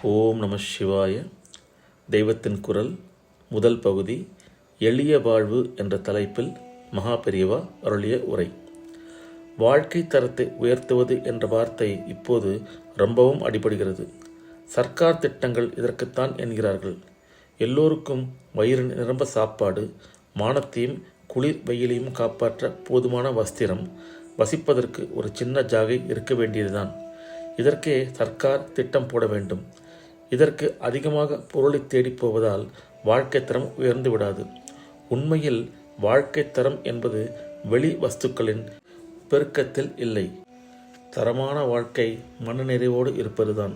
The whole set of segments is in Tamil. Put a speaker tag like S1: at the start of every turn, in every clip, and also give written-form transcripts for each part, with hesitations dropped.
S1: ஓம் நம சிவாய. தெய்வத்தின் குரல் முதல் பகுதி, எளிய வாழ்வு என்ற தலைப்பில் மகாபெரிவா அருளிய உரை. வாழ்க்கை தரத்தை உயர்த்துவது என்ற வார்த்தை இப்போது ரொம்பவும் அடிபடுகிறது. சர்க்கார் திட்டங்கள் இதற்குத்தான் என்கிறார்கள். எல்லோருக்கும் வயிறு நிரம்ப சாப்பாடு, மானத்தையும் குளிர் வெயிலையும் காப்பாற்ற போதுமான வஸ்திரம், வசிப்பதற்கு ஒரு சின்ன ஜாகை இருக்க வேண்டியதுதான். இதற்கே சர்க்கார் திட்டம் போட வேண்டும். இதற்கு அதிகமாக பொருளை தேடிப் போவதால் வாழ்க்கை தரம் உயர்ந்து விடாது. உண்மையில் வாழ்க்கை தரம் என்பது வெளி வஸ்துக்களின் பெருக்கத்தில் இல்லை. தரமான வாழ்க்கை மனநிறைவோடு இருப்பதுதான்.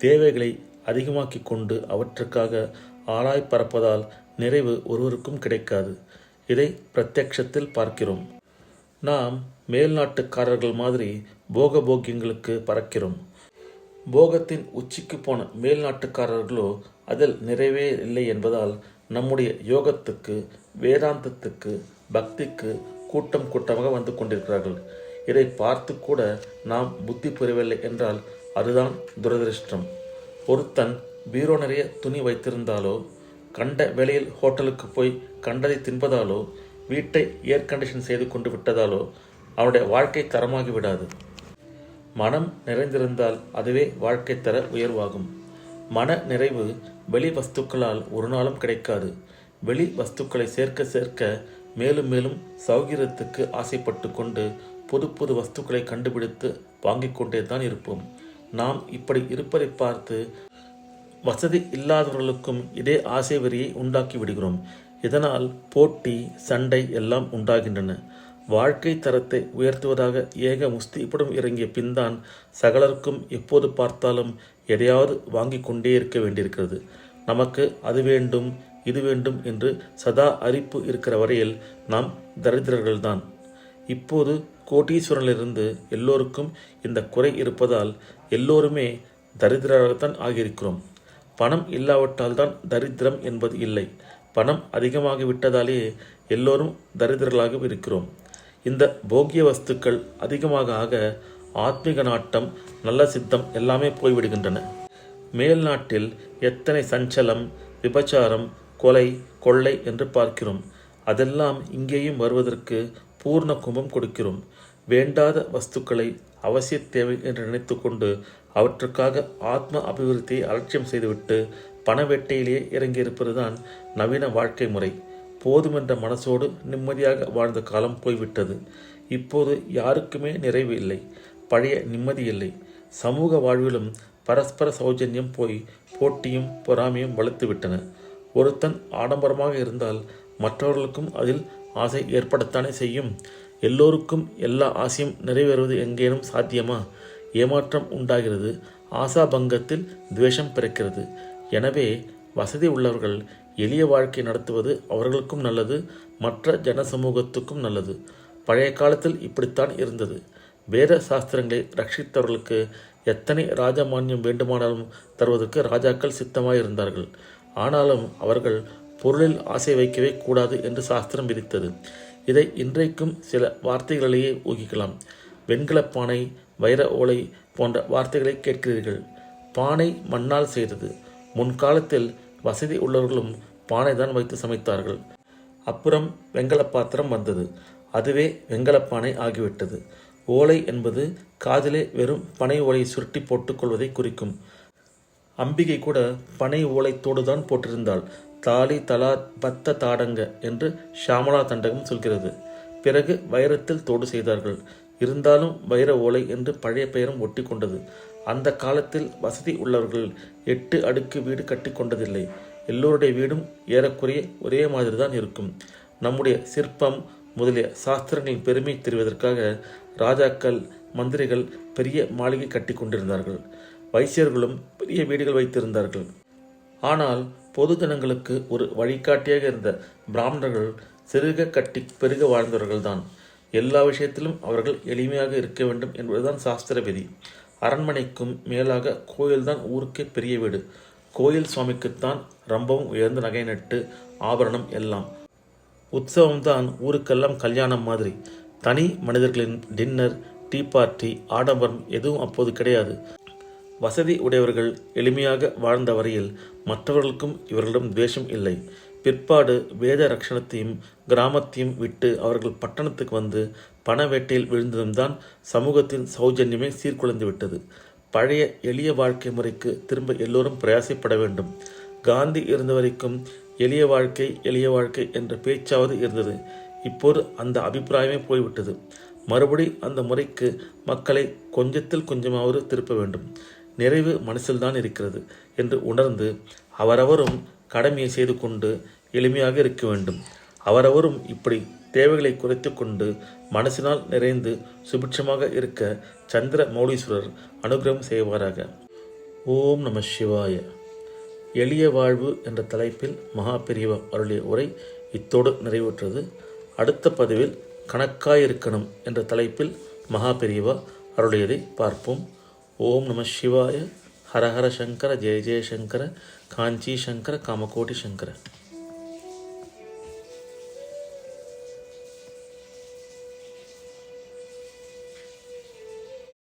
S1: தேவைகளை அதிகமாக்கி கொண்டு அவற்றுக்காக ஆராய் பறப்பதால் நிறைவு ஒருவருக்கும் கிடைக்காது. இதை பிரத்யக்ஷத்தில் பார்க்கிறோம். நாம் மேல்நாட்டுக்காரர்கள் மாதிரி போகபோக்கியங்களுக்கு பறக்கிறோம். போகத்தின் உச்சிக்கு போன மேல்நாட்டுக்காரர்களோ அதில் நிறைவே இல்லை என்பதால் நம்முடைய யோகத்துக்கு, வேதாந்தத்துக்கு, பக்திக்கு கூட்டம் கூட்டமாக வந்து கொண்டிருக்கிறார்கள். இதை பார்த்து கூட நாம் புத்தி பெறவில்லை என்றால் அதுதான் துரதிருஷ்டம். ஒருத்தன் பீரோ நிறைய துணி வைத்திருந்தாலோ, கண்ட வேளையில் ஹோட்டலுக்கு போய் கண்டதை தின்பதாலோ, வீட்டை ஏர் கண்டிஷன் செய்து கொண்டு விட்டதாலோ அவனுடைய வாழ்க்கை தரமாகி விடாது. மனம் நிறைந்திருந்தால் அதுவே வாழ்க்கை தர உயர்வாகும். மன நிறைவு வெளி வஸ்துக்களால் ஒரு நாளும் கிடைக்காது. வெளி வஸ்துக்களை சேர்க்க சேர்க்க மேலும் மேலும் சௌகரியத்துக்கு ஆசைப்பட்டு கொண்டு புது புது வஸ்துக்களை கண்டுபிடித்து வாங்கிக் கொண்டே தான் இருப்போம். நாம் இப்படி இருப்பதை பார்த்து வசதி இல்லாதவர்களுக்கும் இதே ஆசை வெறியை உண்டாக்கி விடுகிறோம். இதனால் போட்டி, சண்டை எல்லாம் உண்டாகின்றன. வாழ்க்கை தரத்தை உயர்த்துவதாக ஏக முஸ்திப்படும் இறங்கிய பின்தான் சகலருக்கும் எப்போது பார்த்தாலும் எதையாவது வாங்கி கொண்டே இருக்க வேண்டியிருக்கிறது. நமக்கு அது வேண்டும், இது வேண்டும் என்று சதா அரிப்பு இருக்கிற வரையில் நாம் தரித்திரர்கள்தான். இப்போது கோட்டீஸ்வரனிலிருந்து எல்லோருக்கும் இந்த குறை இருப்பதால் எல்லோருமே தரித்திரராகத்தான் ஆகியிருக்கிறோம். பணம் இல்லாவிட்டால் தான் தரித்திரம் என்பது இல்லை. பணம் அதிகமாகிவிட்டதாலே எல்லோரும் தரித்திரர்களாக இருக்கிறோம். இந்த போக்கிய வஸ்துக்கள் அதிகமாக ஆக ஆத்மீக நாட்டம், நல்ல சித்தம் எல்லாமே போய்விடுகின்றன. மேல் நாட்டில் எத்தனை சஞ்சலம், விபச்சாரம், கொலை, கொள்ளை என்று பார்க்கிறோம். அதெல்லாம் இங்கேயும் வருவதற்கு பூர்ண கும்பம் கொடுக்கிறோம். வேண்டாத வஸ்துக்களை அவசிய தேவை என்று நினைத்து கொண்டு அவற்றுக்காக ஆத்ம அபிவிருத்தியை அலட்சியம் செய்துவிட்டு பண வேட்டையிலேயே இறங்கியிருப்பதுதான் நவீன வாழ்க்கை முறை. போதுமென்ற மனசோடு நிம்மதியாக வாழ்ந்த காலம் போய்விட்டது. இப்போது யாருக்குமே நிறைவு இல்லை, பழைய நிம்மதி இல்லை. சமூக வாழ்விலும் பரஸ்பர சௌஜன்யம் போய் போட்டியும் பொறாமையும் வளர்த்துவிட்டன. ஒருத்தன் ஆடம்பரமாக இருந்தால் மற்றவர்களுக்கும் அதில் ஆசை ஏற்படத்தானே செய்யும். எல்லோருக்கும் எல்லா ஆசையும் நிறைவேறுவது எங்கேனும் சாத்தியமா? ஏமாற்றம் உண்டாகிறது. ஆசாபங்கத்தில் துவேஷம் பிறக்கிறது. எனவே வசதி உள்ளவர்கள் எளிய வாழ்க்கை நடத்துவது அவர்களுக்கும் நல்லது, மற்ற ஜன சமூகத்துக்கும் நல்லது. பழைய காலத்தில் இப்படித்தான் இருந்தது. வேத சாஸ்திரங்களை ரட்சித்தவர்களுக்கு எத்தனை ராஜமானியம் வேண்டுமானாலும் தருவதற்கு ராஜாக்கள் சித்தமாயிருந்தார்கள். ஆனாலும் அவர்கள் பொருளில் ஆசை வைக்கவே கூடாது என்று சாஸ்திரம் விதித்தது. இதை இன்றைக்கும் சில வார்த்தைகளிலேயே ஊகிக்கலாம். வெண்கல பானை, வைர ஓலை போன்ற வார்த்தைகளை கேட்கிறீர்கள். பானை மண்ணால் செய்தது. முன்காலத்தில் வசதி உள்ளவர்களும் பானை தான் வைத்து சமைத்தார்கள். அப்புறம் வெங்கல பாத்திரம் வந்தது. அதுவே வெங்கலப்பானை ஆகிவிட்டது. ஓலை என்பது காதிலே வெறும் பனை ஓலையை சுருட்டி போட்டுக்கொள்வதை குறிக்கும். அம்பிகை கூட பனை ஓலைத்தோடு தான் போட்டிருந்தாள். தாலி தலா பத்த தாடங்க என்று ஷாமலா தண்டகம் சொல்கிறது. பிறகு வைரத்தில் தோடு செய்தார்கள். இருந்தாலும் வைர ஓலை என்று பழைய பெயரும் ஒட்டி கொண்டது. அந்த காலத்தில் வசதி உள்ளவர்கள் 8 அடுக்கு வீடு கட்டி கொண்டதில்லை. எல்லோருடைய வீடும் ஏறக்குறைய ஒரே மாதிரி தான் இருக்கும். நம்முடைய சிற்பம் முதலிய சாஸ்திரங்களின் பெருமை தெரிவதற்காக ராஜாக்கள், மந்திரிகள் பெரிய மாளிகை கட்டி கொண்டிருந்தார்கள். வைசியர்களும் பெரிய வீடுகள் வைத்திருந்தார்கள். ஆனால் பொது ஜனங்களுக்கு ஒரு வழிகாட்டியாக இருந்த பிராமணர்கள் சிறுக கட்டி பெருக வாழ்ந்தவர்கள்தான். எல்லா விஷயத்திலும் அவர்கள் எளிமையாக இருக்க வேண்டும் என்பதுதான் சாஸ்திர விதி. அரண்மனைக்கும் மேலாக கோயில்தான் ஊருக்கே பெரிய வீடு. கோயில் சுவாமிக்குத்தான் ரொம்பவும் உயர்ந்த நகை நட்டு ஆபரணம் எல்லாம். உற்சவம்தான் ஊருக்கெல்லாம் கல்யாணம் மாதிரி. தனி மனிதர்களின் டின்னர், டீ பார்ட்டி, ஆடம்பரம் எதுவும் அப்போது கிடையாது. வசதி உடையவர்கள் எளிமையாக வாழ்ந்த வரையில் மற்றவர்களுக்கும் இவர்களிடம் துவேஷம் இல்லை. பிற்பாடு வேத ரக்ஷணத்தையும் கிராமத்தையும் விட்டு அவர்கள் பட்டணத்துக்கு வந்து பண வேட்டையில் விழுந்ததும் தான் சமூகத்தின் சௌஜன்யமே சீர்குலைந்து விட்டது. பழைய எளிய வாழ்க்கை முறைக்கு திரும்ப எல்லோரும் பிரயாசப்பட வேண்டும். காந்தி இருந்த வரைக்கும் எளிய வாழ்க்கை என்ற பேச்சாவது இருந்தது. இப்போது அந்த அபிப்பிராயமே போய்விட்டது. மறுபடி அந்த முறைக்கு மக்களை கொஞ்சத்தில் கொஞ்சமாவது திருப்ப வேண்டும். நிறைவு மனசில்தான் இருக்கிறது என்று உணர்ந்து அவரவரும் கடமையை செய்து கொண்டு எளிமையாக இருக்க வேண்டும். அவரவரும் இப்படி தேவைகளை குறைத்து கொண்டு மனசினால் நிறைந்து சுபிட்சமாக இருக்க சந்திர மௌலீஸ்வரர் அனுகிரகம் செய்வாராக. ஓம் நம சிவாய. எளிய வாழ்வு என்ற தலைப்பில் மகா பெரியவா அருளிய உரை இத்தோடு நிறைவுற்றது. அடுத்த பதிவில் கணக்காயிருக்கணும் என்ற தலைப்பில் மகா பெரியவா அருளியதை பார்ப்போம். ஓம் நம சிவாய. ஹரஹர சங்கர ஜெய ஜெய சங்கர. காஞ்சி சங்கர காமகோட்டி சங்கர.